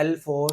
L4,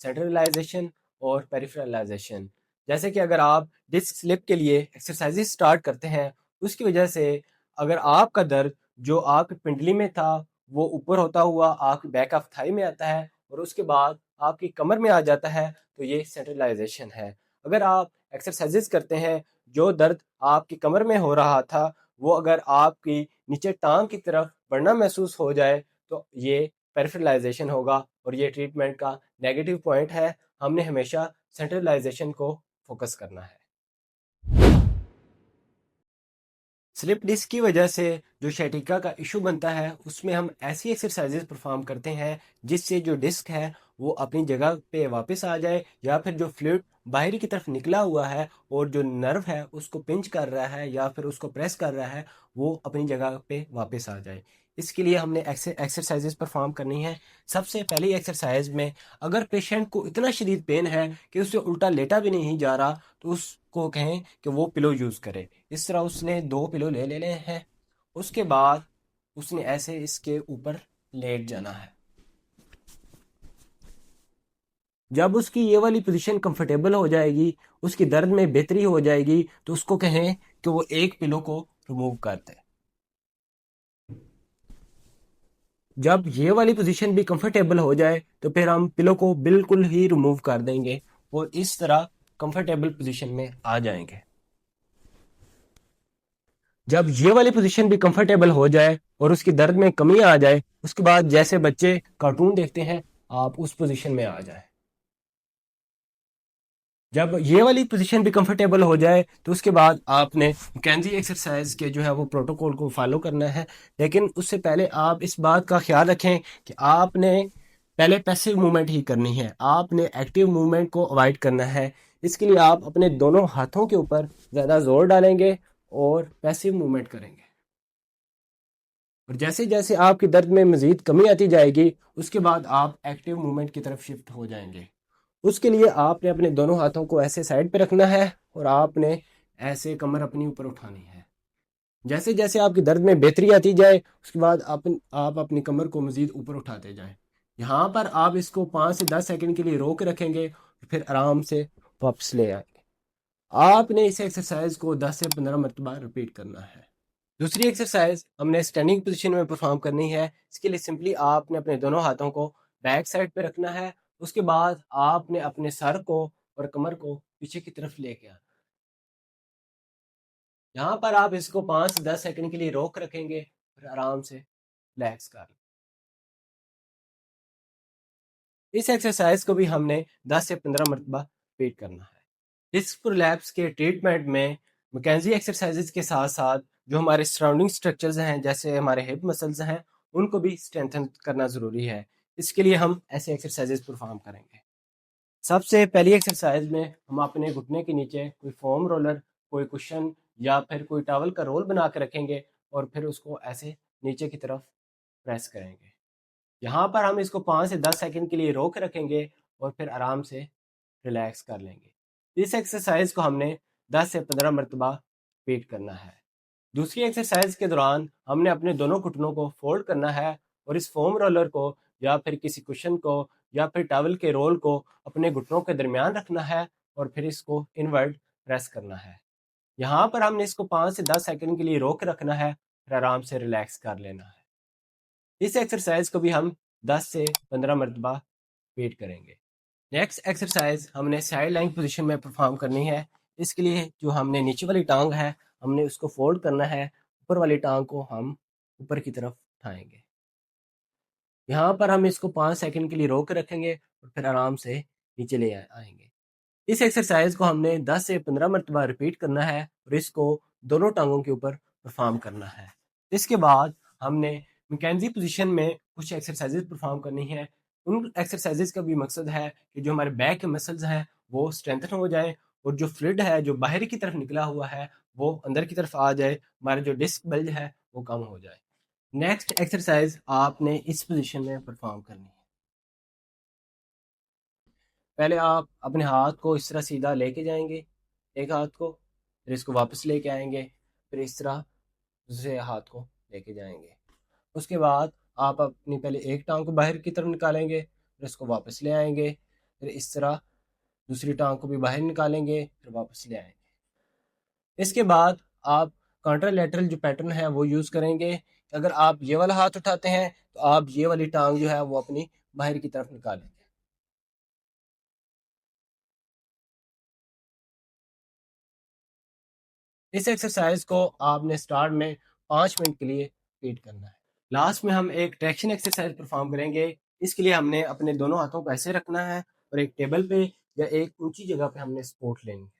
centralisation اور پیریفرلائزیشن. جیسے کہ اگر آپ ڈسک سلپ کے لیے ایکسرسائزز سٹارٹ کرتے ہیں، اس کی وجہ سے اگر آپ کا درد جو آپ کی پنڈلی میں تھا وہ اوپر ہوتا ہوا آپ کی بیک آف تھائی میں آتا ہے اور اس کے بعد آپ کی کمر میں آ جاتا ہے، تو یہ سینٹرلائزیشن ہے. اگر آپ ایکسرسائزز کرتے ہیں جو درد آپ کی کمر میں ہو رہا تھا وہ اگر آپ کی نیچے ٹانگ کی طرف بڑھنا محسوس ہو جائے تو یہ پیریفرلائزیشن ہوگا، اور یہ ٹریٹمنٹ کا نیگیٹو پوائنٹ ہے. ہم نے ہمیشہ سینٹرلائزیشن کو فوکس کرنا ہے. سلپ ڈسک کی وجہ سے جو شیٹیکا کا ایشو بنتا ہے اس میں ہم ایسی ایکسرسائزز پرفارم کرتے ہیں جس سے جو ڈسک ہے وہ اپنی جگہ پہ واپس آ جائے، یا پھر جو فلوئڈ باہری کی طرف نکلا ہوا ہے اور جو نرو ہے اس کو پنچ کر رہا ہے یا پھر اس کو پریس کر رہا ہے وہ اپنی جگہ پہ واپس آ جائے. اس کے لیے ہم نے ایکسرسائزز پرفارم کرنی ہے. سب سے پہلی ایکسرسائز میں اگر پیشنٹ کو اتنا شدید پین ہے کہ اس سے الٹا لیٹا بھی نہیں جا رہا تو اس کو کہیں کہ وہ پلو یوز کرے. اس طرح اس نے 2 پلو لے لینے ہیں. اس کے بعد اس نے ایسے اس کے اوپر لیٹ جانا ہے. جب اس کی یہ والی پوزیشن کمفرٹیبل ہو جائے گی، اس کی درد میں بہتری ہو جائے گی، تو اس کو کہیں کہ وہ ایک پلو کو ریموو کر دے. جب یہ والی پوزیشن بھی کمفرٹیبل ہو جائے تو پھر ہم پلو کو بالکل ہی ریموو کر دیں گے اور اس طرح کمفرٹیبل پوزیشن میں آ جائیں گے. جب یہ والی پوزیشن بھی کمفرٹیبل ہو جائے اور اس کی درد میں کمی آ جائے، اس کے بعد جیسے بچے کارٹون دیکھتے ہیں آپ اس پوزیشن میں آ جائیں. جب یہ والی پوزیشن بھی کمفرٹیبل ہو جائے تو اس کے بعد آپ نے مکینزی ایکسرسائز کے جو ہے وہ پروٹوکول کو فالو کرنا ہے. لیکن اس سے پہلے آپ اس بات کا خیال رکھیں کہ آپ نے پہلے پیسو موومنٹ ہی کرنی ہے، آپ نے ایکٹیو موومنٹ کو اوائڈ کرنا ہے. اس کے لیے آپ اپنے دونوں ہاتھوں کے اوپر زیادہ زور ڈالیں گے اور پیسو موومنٹ کریں گے. اور جیسے جیسے آپ کی درد میں مزید کمی آتی جائے گی اس کے بعد آپ ایکٹیو موومنٹ کی طرف شفٹ ہو جائیں گے. اس کے لیے آپ نے اپنے دونوں ہاتھوں کو ایسے سائڈ پہ رکھنا ہے اور آپ نے ایسے کمر اپنی اوپر اٹھانی ہے. جیسے جیسے آپ کی درد میں بہتری آتی جائے اس کے بعد آپ اپنی کمر کو مزید اوپر اٹھاتے جائیں. یہاں پر آپ اس کو 5 سے 10 سیکنڈ کے لیے روک رکھیں گے اور پھر آرام سے واپس لے آئیں گے. آپ نے اس ایکسرسائز کو 10 سے 15 مرتبہ ریپیٹ کرنا ہے. دوسری ایکسرسائز ہم نے اسٹینڈنگ پوزیشن میں پرفارم کرنی ہے. اس کے لیے سمپلی آپ نے اپنے دونوں ہاتھوں کو بیک سائڈ پہ رکھنا ہے. اس کے بعد آپ نے اپنے سر کو اور کمر کو پیچھے کی طرف لے کے آنا. یہاں پر آپ اس کو 5 سے 10 سیکنڈ کے لیے روک رکھیں گے اور آرام سے ریلیکس کر لیں. اس ایکسرسائز کو بھی ہم نے 10 سے 15 مرتبہ ریپیٹ کرنا ہے. ڈسک پرولیپس کے ٹریٹمنٹ میں مکینزی ایکسرسائزز کے ساتھ ساتھ جو ہمارے سراؤنڈنگ سٹرکچرز ہیں جیسے ہمارے ہپ مسلز ہیں ان کو بھی اسٹرینتھن کرنا ضروری ہے. اس کے لیے ہم ایسے ایکسرسائزز پرفارم کریں گے. سب سے پہلی ایکسرسائز میں ہم اپنے گھٹنے کے نیچے کوئی فوم رولر، کوئی کشن یا پھر کوئی ٹاول کا رول بنا کے رکھیں گے اور پھر اس کو ایسے نیچے کی طرف پریس کریں گے. یہاں پر ہم اس کو 5 سے 10 سیکنڈ کے لیے روک رکھیں گے اور پھر آرام سے ریلیکس کر لیں گے. اس ایکسرسائز کو ہم نے 10 سے 15 مرتبہ ریپیٹ کرنا ہے. دوسری ایکسرسائز کے دوران ہم نے اپنے دونوں گھٹنوں کو فولڈ کرنا ہے اور اس فوم رولر کو یا پھر کسی کشن کو یا پھر ٹاول کے رول کو اپنے گھٹنوں کے درمیان رکھنا ہے اور پھر اس کو انورڈ پریس کرنا ہے. یہاں پر ہم نے اس کو 5 سے 10 سیکنڈ کے لیے روک رکھنا ہے پھر آرام سے ریلیکس کر لینا ہے. اس ایکسرسائز کو بھی ہم 10 سے 15 مرتبہ ریپیٹ کریں گے. نیکسٹ ایکسرسائز ہم نے سائڈ لائن پوزیشن میں پرفارم کرنی ہے. اس کے لیے جو ہم نے نیچے والی ٹانگ ہے ہم نے اس کو فولڈ کرنا ہے، اوپر والی ٹانگ کو ہم اوپر کی طرف اٹھائیں گے. یہاں پر ہم اس کو 5 سیکنڈ کے لیے روک رکھیں گے اور پھر آرام سے نیچے لے آئیں گے. اس ایکسرسائز کو ہم نے 10 سے 15 مرتبہ ریپیٹ کرنا ہے اور اس کو دونوں ٹانگوں کے اوپر پرفارم کرنا ہے. اس کے بعد ہم نے مکینزی پوزیشن میں کچھ ایکسرسائزز پرفارم کرنی ہے. ان ایکسرسائزز کا بھی مقصد ہے کہ جو ہمارے بیک کے مسلز ہیں وہ اسٹرینتھن ہو جائیں اور جو فلوئڈ ہے جو باہر کی طرف نکلا ہوا ہے وہ اندر کی طرف آ جائے، ہمارے جو ڈسک بلج ہے وہ کم ہو جائے. نیکسٹ ایکسرسائز آپ نے اس پوزیشن میں پرفارم کرنی ہے. پہلے آپ اپنے ہاتھ کو اس طرح سیدھا لے کے جائیں گے، ایک ہاتھ کو، پھر اس کو واپس لے کے آئیں گے، پھر اس طرح دوسرے ہاتھ کو لے کے جائیں گے. اس کے بعد آپ اپنی پہلے ایک ٹانگ کو باہر کی طرف نکالیں گے، پھر اس کو واپس لے آئیں گے، پھر اس طرح دوسری ٹانگ کو بھی باہر نکالیں گے، پھر واپس لے آئیں گے۔ اس کے بعد آپ کانٹرا لیٹرل جو پیٹرن ہے وہ یوز کریں گے۔ اگر آپ یہ والا ہاتھ اٹھاتے ہیں تو آپ یہ والی ٹانگ جو ہے وہ اپنی باہر کی طرف نکالیں گے۔ اس ایکسرسائز کو آپ نے سٹارٹ میں 5 منٹ کے لیے ریپیٹ کرنا ہے۔ لاسٹ میں ہم ایک ٹریکشن ایکسرسائز پرفارم کریں گے۔ اس کے لیے ہم نے اپنے دونوں ہاتھوں کو ایسے رکھنا ہے اور ایک ٹیبل پہ یا ایک اونچی جگہ پہ ہم نے سپورٹ لینی ہے۔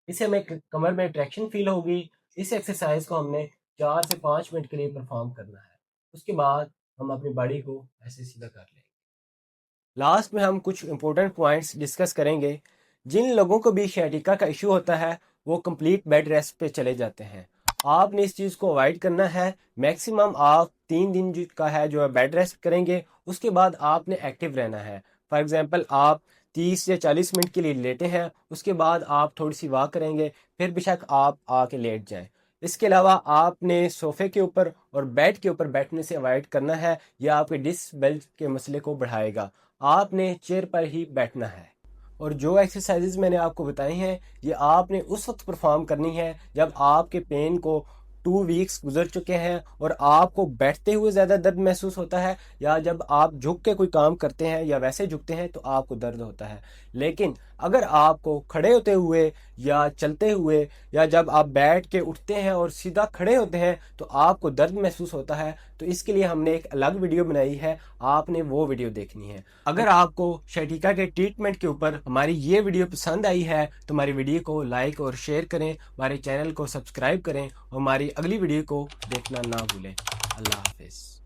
اس سے ہمیں کمر میں ٹریکشن فیل ہوگی۔ اس ایکسرسائز کو ہم نے 4 سے 5 منٹ کے لیے پرفارم کرنا ہے۔ اس کے بعد ہم اپنی باڈی کو ایسے سیدھا کر لیں گے۔ لاسٹ میں ہم کچھ امپورٹنٹ پوائنٹس ڈسکس کریں گے۔ جن لوگوں کو بھی شیٹیکا کا ایشو ہوتا ہے وہ کمپلیٹ بیڈ ریسٹ پہ چلے جاتے ہیں۔ آپ نے اس چیز کو اوائڈ کرنا ہے۔ میکسیمم آپ 3 دن کا ہے جو ہے بیڈ ریسٹ کریں گے، اس کے بعد آپ نے ایکٹیو رہنا ہے۔ فار ایگزامپل آپ 30 یا 40 منٹ کے لیے لیٹے ہیں، اس کے بعد آپ تھوڑی سی واک کریں گے، پھر بے شک آپ آ کے لیٹ جائیں۔ اس کے علاوہ آپ نے صوفے کے اوپر اور بیڈ کے اوپر بیٹھنے سے اوائڈ کرنا ہے، یہ آپ کے ڈسک بیلٹ کے مسئلے کو بڑھائے گا۔ آپ نے چیئر پر ہی بیٹھنا ہے۔ اور جو ایکسرسائزز میں نے آپ کو بتائی ہیں یہ آپ نے اس وقت پرفارم کرنی ہے جب آپ کے پین کو 2 ویکس گزر چکے ہیں اور آپ کو بیٹھتے ہوئے زیادہ درد محسوس ہوتا ہے، یا جب آپ جھک کے کوئی کام کرتے ہیں یا ویسے جھکتے ہیں تو آپ کو درد ہوتا ہے۔ لیکن اگر آپ کو کھڑے ہوتے ہوئے یا چلتے ہوئے یا جب آپ بیٹھ کے اٹھتے ہیں اور سیدھا کھڑے ہوتے ہیں تو آپ کو درد محسوس ہوتا ہے، تو اس کے لیے ہم نے ایک الگ ویڈیو بنائی ہے، آپ نے وہ ویڈیو دیکھنی ہے۔ اگر آپ کو شیٹیکا کے ٹریٹمنٹ کے اوپر ہماری یہ ویڈیو پسند آئی ہے تو ہماری ویڈیو کو لائک اور شیئر کریں، ہمارے چینل کو سبسکرائب کریں اور ہماری اگلی ویڈیو کو دیکھنا نہ بھولیں۔ اللہ حافظ۔